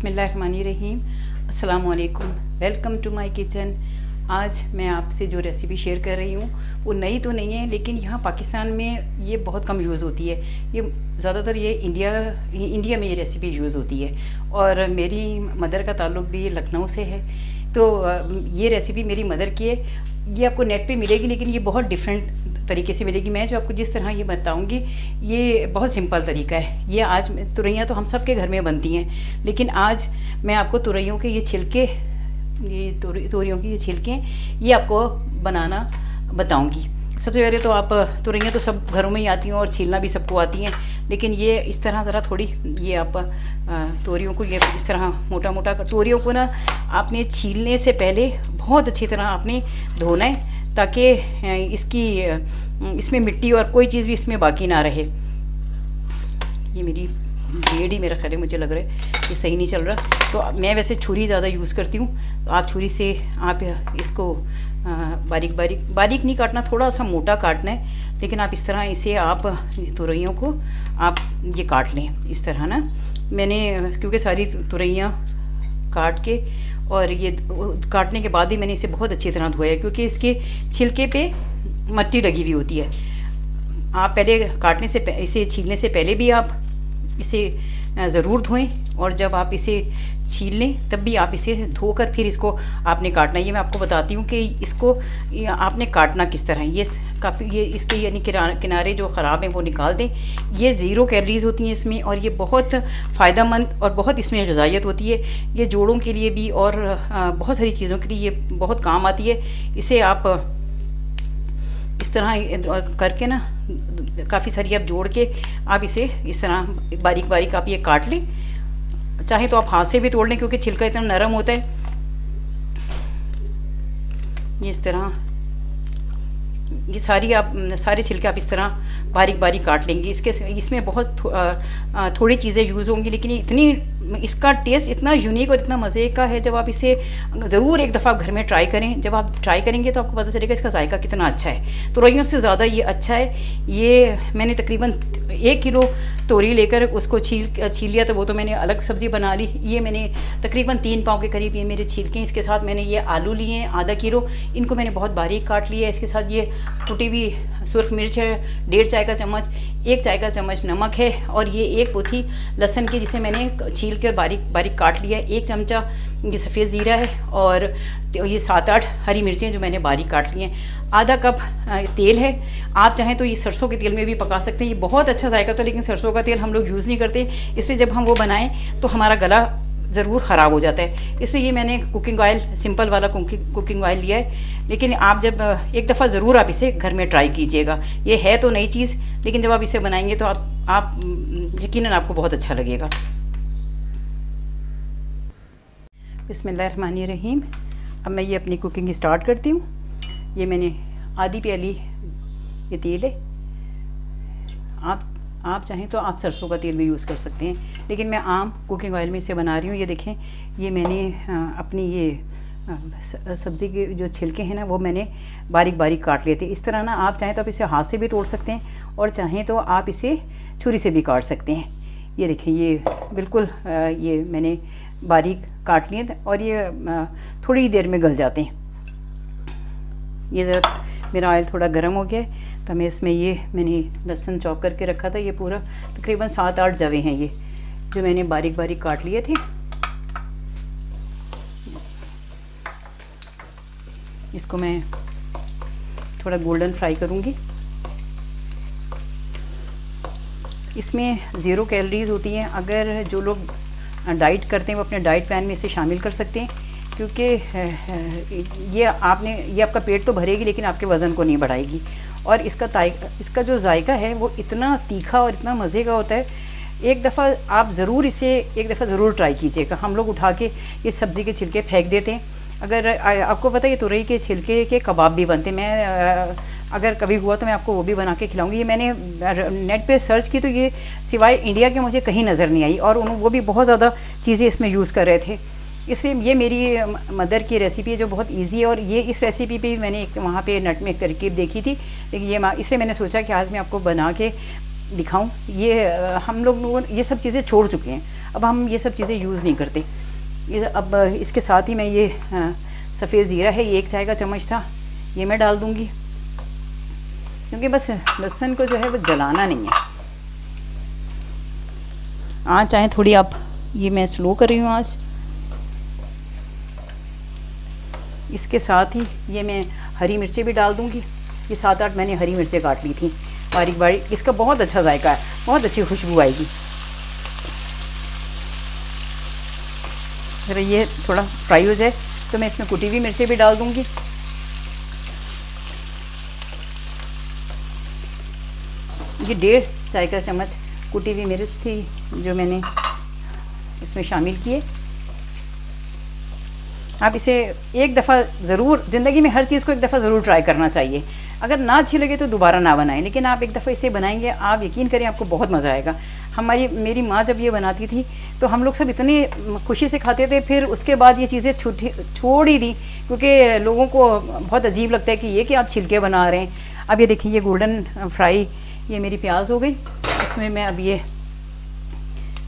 बिस्मिल्लाहिर्रहमानिर्रहीम। अस्सलाम वालेकुम। Welcome to my kitchen. आज मैं आपसे जो रेसिपी शेयर कर रही हूँ वो नई तो नहीं है, लेकिन यहाँ पाकिस्तान में ये बहुत कम यूज़ होती है। ये ज़्यादातर ये इंडिया में ये रेसिपी यूज़ होती है और मेरी मदर का ताल्लुक़ भी लखनऊ से है। तो ये रेसिपी मेरी मदर की है। ये आपको नेट पे मिलेगी, लेकिन ये बहुत डिफरेंट तरीके से मिलेगी। मैं जो आपको जिस तरह ये बताऊंगी ये बहुत सिंपल तरीका है। ये आज तुरैयाँ तो हम सब के घर में बनती हैं, लेकिन आज मैं आपको तुरैयों के ये छिलके, ये तोरियों की ये छिलके ये आपको बनाना बताऊंगी। सबसे पहले तो आप तुरैयाँ तो सब घरों में ही आती हैं और छीलना भी सबको आती हैं, लेकिन ये इस तरह ज़रा थोड़ी ये आप तोरियों को ये इस तरह मोटा मोटा कर, तोरियों को ना आपने छीलने से पहले बहुत अच्छी तरह आपने धोना है, ताकि इसमें मिट्टी और कोई चीज़ भी इसमें बाकी ना रहे। ये मेरी ब्लेड ही मेरा ख्याल है, मुझे लग रहा है ये सही नहीं चल रहा, तो मैं वैसे छुरी ज़्यादा यूज़ करती हूँ। तो आप छुरी से आप इसको बारीक बारीक नहीं काटना, थोड़ा सा मोटा काटना है, लेकिन आप इस तरह इसे आप तुरैयों को आप ये काट लें इस तरह ना। मैंने क्योंकि सारी तुरैयाँ काट के और ये काटने के बाद ही मैंने इसे बहुत अच्छी तरह धोया, क्योंकि इसके छिलके पे मट्टी लगी हुई होती है। आप पहले काटने से इसे छीलने से पहले भी आप इसे ज़रूर धोएं, और जब आप इसे छील लें तब भी आप इसे धोकर फिर इसको आपने काटना है। ये मैं आपको बताती हूँ कि इसको आपने काटना किस तरह। ये काफ़ी ये इसके यानी किनारे जो ख़राब हैं वो निकाल दें। ये 0 कैलोरीज़ होती हैं इसमें, और ये बहुत फ़ायदेमंद और बहुत इसमें ग़िज़ाइयत होती है। ये जोड़ों के लिए भी और बहुत सारी चीज़ों के लिए ये बहुत काम आती है। इसे आप इस तरह करके ना काफ़ी सारी आप जोड़ के आप इसे इस तरह बारीक बारीक आप ये काट लें। चाहे तो आप हाथ से भी तोड़ लें, क्योंकि छिलका इतना नरम होता है। ये इस तरह ये सारे छिलके आप इस तरह बारीक बारीक काट लेंगे। इसमें बहुत थोड़ी चीज़ें यूज़ होंगी, लेकिन इसका टेस्ट इतना यूनिक और इतना मज़े का है। जब आप इसे ज़रूर एक दफ़ा घर में ट्राई करें, जब आप ट्राई करेंगे तो आपको पता चलेगा इसका जायका कितना अच्छा है। तुरैयों से ज़्यादा ये अच्छा है। ये मैंने तकरीबन 1 किलो तोरी लेकर उसको छील लिया, तो वो तो मैंने अलग सब्ज़ी बना ली। ये मैंने तकरीबन 3 पाव के करीब ये मेरे छिलके। इसके साथ मैंने ये आलू लिए हैं आधा किलो, इनको मैंने बहुत बारीक काट लिया है। इसके साथ ये कुटी हुई सुर्ख मिर्च है 1.5 चाय का चम्मच, 1 चाय का चम्मच नमक है, और ये 1 पोथी लहसुन की जिसे मैंने छील कर बारीक बारीक काट लिया है। 1 चमचा ये सफ़ेद ज़ीरा है, और ये 7-8 हरी मिर्चें जो मैंने बारीक काट ली हैं। आधा कप तेल है। आप चाहें तो ये सरसों के तेल में भी पका सकते हैं, ये बहुत अच्छा जायका था, लेकिन सरसों का तेल हम लोग यूज़ नहीं करते, इसलिए जब हम वो बनाएं तो हमारा गला ज़रूर ख़राब हो जाता है। इसलिए ये मैंने कुकिंग ऑयल, सिंपल वाला कुकिंग ऑयल लिया है। लेकिन आप जब एक दफ़ा ज़रूर आप इसे घर में ट्राई कीजिएगा। ये है तो नई चीज़, लेकिन जब आप इसे बनाएंगे तो आप यकीनन आपको बहुत अच्छा लगेगा। बिस्मिल्लाहिर्रहमानिर्रहीम। अब मैं ये अपनी कुकिंग स्टार्ट करती हूँ। ये मैंने आधी प्याली ये तेल है। आप चाहें तो आप सरसों का तेल भी यूज़ कर सकते हैं, लेकिन मैं आम कुकिंग ऑयल में इसे बना रही हूँ। ये देखें, ये मैंने अपनी ये सब्ज़ी के जो छिलके हैं ना वो मैंने बारीक बारीक काट लिए थे। इस तरह ना आप चाहें तो आप इसे हाथ से भी तोड़ सकते हैं, और चाहें तो आप इसे छुरी से भी काट सकते हैं। ये देखें, ये बिल्कुल ये मैंने बारीक काट लिए थे, और ये थोड़ी देर में गल जाते हैं। ये ज़रा मेरा ऑयल थोड़ा गर्म हो गया है, तो मैं इसमें ये मैंने लहसुन चॉप करके रखा था। ये पूरा तकरीबन 7-8 जवे हैं ये जो मैंने बारीक बारीक काट लिए थे। इसको मैं थोड़ा गोल्डन फ्राई करूँगी। इसमें 0 कैलोरीज़ होती हैं। अगर जो लोग डाइट करते हैं वो अपने डाइट प्लान में इसे शामिल कर सकते हैं, क्योंकि ये आपका पेट तो भरेगी, लेकिन आपके वज़न को नहीं बढ़ाएगी। और इसका जो जायका है वो इतना तीखा और इतना मज़े का होता है। एक दफ़ा आप ज़रूर इसे ज़रूर ट्राई कीजिएगा। हम लोग उठा के ये सब्ज़ी के छिलके फेंक देते हैं। अगर आपको पता है ये तुरई के छिलके के कबाब भी बनते हैं। मैं अगर कभी हुआ तो मैं आपको वो भी बना के खिलाऊंगी। ये मैंने नेट पे सर्च की तो ये सिवाय इंडिया के मुझे कहीं नज़र नहीं आई, और वो भी बहुत ज़्यादा चीज़ें इसमें यूज़ कर रहे थे। इसलिए ये मेरी मदर की रेसिपी है जो बहुत इजी है, और ये इस रेसिपी पे भी मैंने एक वहाँ पे नेट में एक तरकीब देखी थी, लेकिन इसलिए मैंने सोचा कि आज मैं आपको बना के दिखाऊं। ये हम लोग ये सब चीज़ें छोड़ चुके हैं। अब हम ये सब चीज़ें यूज़ नहीं करते। अब इसके साथ ही मैं ये सफ़ेद ज़ीरा है, ये 1 चाय का चम्मच था, ये मैं डाल दूँगी, क्योंकि बस लहसुन को जो है वो जलाना नहीं है। आँच चाहे थोड़ी आप, ये मैं स्लो कर रही हूँ आँच। इसके साथ ही ये मैं हरी मिर्चें भी डाल दूँगी। ये 7-8 मैंने हरी मिर्चें काट ली थी बारीक बारीक। इसका बहुत अच्छा जायका है, बहुत अच्छी खुशबू आएगी। अगर ये थोड़ा फ्राई हो जाए तो मैं इसमें कुटी हुई मिर्चें भी डाल दूँगी। ये 1.5 चाय का चम्मच कुटी हुई मिर्च थी जो मैंने इसमें शामिल किए। आप इसे एक दफ़ा ज़रूर, ज़िंदगी में हर चीज़ को एक दफ़ा ज़रूर ट्राई करना चाहिए। अगर ना अच्छी लगे तो दोबारा ना बनाएं, लेकिन आप एक दफ़ा इसे बनाएंगे, आप यकीन करें आपको बहुत मज़ा आएगा। मेरी माँ जब ये बनाती थी तो हम लोग सब इतनी खुशी से खाते थे। फिर उसके बाद ये चीज़ें छोड़ ही दी, क्योंकि लोगों को बहुत अजीब लगता है कि ये कि आप छिलके बना रहे हैं। अब ये देखिए, ये गोल्डन फ्राई ये मेरी प्याज हो गई। इसमें मैं अब ये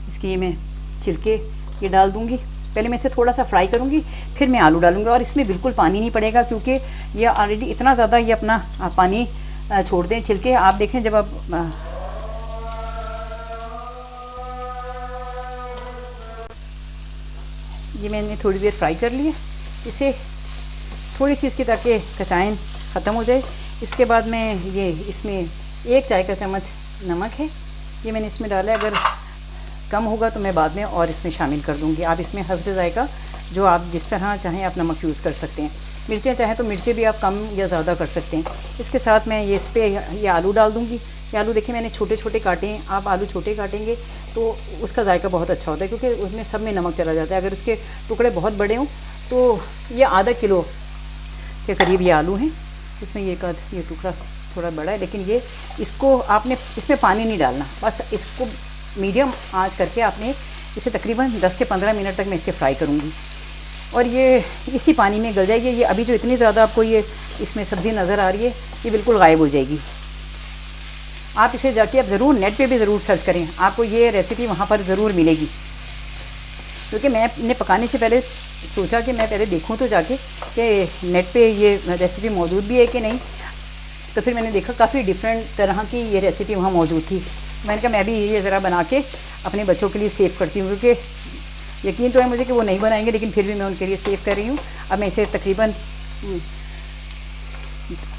इसकी मैं छिलके ये डाल दूँगी। पहले मैं इसे थोड़ा सा फ्राई करूँगी, फिर मैं आलू डालूँगी। और इसमें बिल्कुल पानी नहीं पड़ेगा, क्योंकि ये ऑलरेडी इतना ज़्यादा ये अपना पानी छोड़ दें छिलके। आप देखें जब आप ये मैंने थोड़ी देर फ्राई कर लिए, इसे थोड़ी सी इसकी ताकि कचायन ख़त्म हो जाए। इसके बाद मैं ये इसमें 1 चाय का चम्मच नमक है, ये मैंने इसमें डाला है। अगर कम होगा तो मैं बाद में और इसमें शामिल कर दूंगी। आप इसमें हस्ब जायका जो आप जिस तरह चाहें आप नमक यूज़ कर सकते हैं। मिर्चें चाहें तो मिर्चें भी आप कम या ज़्यादा कर सकते हैं। इसके साथ मैं ये इस पर ये आलू डाल दूँगी। ये आलू देखिए मैंने छोटे छोटे काटे हैं। आप आलू छोटे काटेंगे तो उसका जायका बहुत अच्छा होता है, क्योंकि उसमें सब में नमक चला जाता है। अगर उसके टुकड़े बहुत बड़े हों तो ये आधा किलो के करीब ये आलू हैं। इसमें ये टुकड़ा थोड़ा बड़ा है, लेकिन ये इसको आपने इसमें पानी नहीं डालना, बस इसको मीडियम आंच करके आपने इसे तकरीबन 10 से 15 मिनट तक मैं इसे फ्राई करूँगी और ये इसी पानी में गल जाएगी। ये अभी जो इतनी ज़्यादा आपको ये इसमें सब्ज़ी नज़र आ रही है ये बिल्कुल गायब हो जाएगी। आप इसे जाके आप ज़रूर नेट पे भी ज़रूर सर्च करें, आपको ये रेसिपी वहाँ पर ज़रूर मिलेगी। क्योंकि मैंने पकाने से पहले सोचा कि मैं पहले देखूँ तो जाके कि नेट पे ये रेसिपी मौजूद भी है कि नहीं। तो फिर मैंने देखा काफ़ी डिफरेंट तरह की ये रेसिपी वहाँ मौजूद थी। मैंने कहा मैं भी ये ज़रा बना के अपने बच्चों के लिए सेव करती हूँ, क्योंकि यकीन तो है मुझे कि वो नहीं बनाएंगे, लेकिन फिर भी मैं उनके लिए सेव कर रही हूँ। अब मैं इसे तकरीबन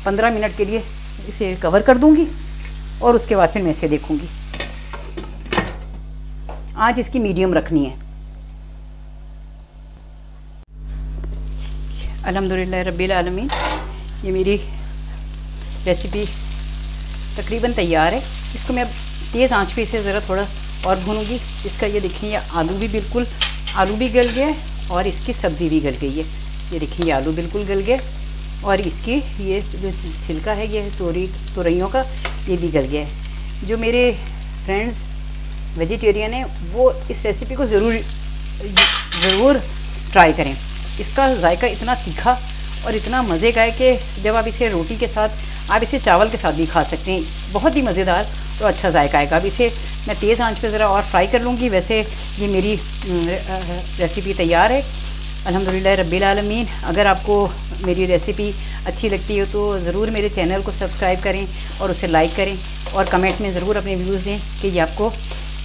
15 मिनट के लिए इसे कवर कर दूँगी और उसके बाद फिर मैं इसे देखूँगी। आज इसकी मीडियम रखनी है। अल्हम्दुलिल्लाह रब्बिल आलमीन, ये मेरी रेसिपी तकरीबन तैयार है। इसको मैं तेज़ आंच पे इसे ज़रा थोड़ा और भूनूंगी। इसका ये देखिए आलू भी गल गया है और इसकी सब्ज़ी भी गल गई है। ये देखिए ये आलू बिल्कुल गल गया और इसकी ये जो छिलका है ये तोरइयों का ये भी गल गया है। जो मेरे फ्रेंड्स वेजिटेरियन हैं वो इस रेसिपी को ज़रूर ट्राई करें। इसका जायका इतना तीखा और इतना मज़े का है कि जब आप इसे रोटी के साथ, आप इसे चावल के साथ भी खा सकते हैं। बहुत ही मज़ेदार और अच्छा जायका आएगा। अब इसे मैं तेज़ आंच पे ज़रा और फ्राई कर लूँगी। वैसे ये मेरी रेसिपी तैयार है अल्हम्दुलिल्लाह रब्बिल आलमीन। अगर आपको मेरी रेसिपी अच्छी लगती हो तो ज़रूर मेरे चैनल को सब्सक्राइब करें और उसे लाइक करें और कमेंट में ज़रूर अपने व्यूज़ दें कि ये आपको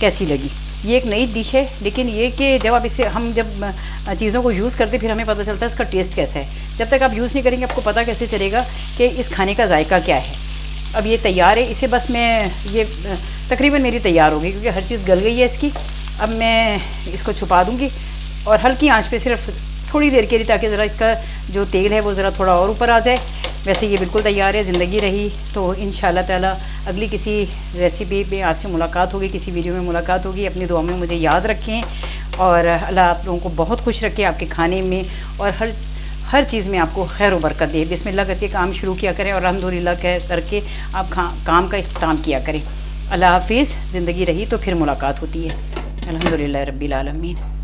कैसी लगी। ये एक नई डिश है, लेकिन ये कि जब आप इसे जब चीज़ों को यूज़ करते फिर हमें पता चलता है इसका टेस्ट कैसा है। जब तक आप यूज़ नहीं करेंगे आपको पता कैसे चलेगा कि इस खाने का जायका क्या है। अब ये तैयार है। इसे बस मैं ये तकरीबन मेरी तैयार हो गई, क्योंकि हर चीज़ गल गई है इसकी। अब मैं इसको छुपा दूँगी और हल्की आंच पे सिर्फ थोड़ी देर के लिए, ताकि ज़रा इसका जो तेल है वो ज़रा थोड़ा और ऊपर आ जाए। वैसे ये बिल्कुल तैयार है। ज़िंदगी रही तो इंशाअल्लाह ताला अगली किसी रेसिपी पे आपसे मुलाकात होगी, किसी वीडियो में मुलाकात होगी। अपनी दुआ में मुझे याद रखें और अल्लाह आप लोगों को बहुत खुश रखे आपके खाने में और हर चीज़ में आपको खैर व बरकत दे। बिस्मिल्लाह करके काम शुरू किया करें और अल्हम्दुलिल्लाह करके आप काम का इख्तिताम किया करें। अल्लाह हाफिज़। ज़िंदगी रही तो फिर मुलाकात होती है। अल्हम्दुलिल्लाह रब्बिल आलमीन।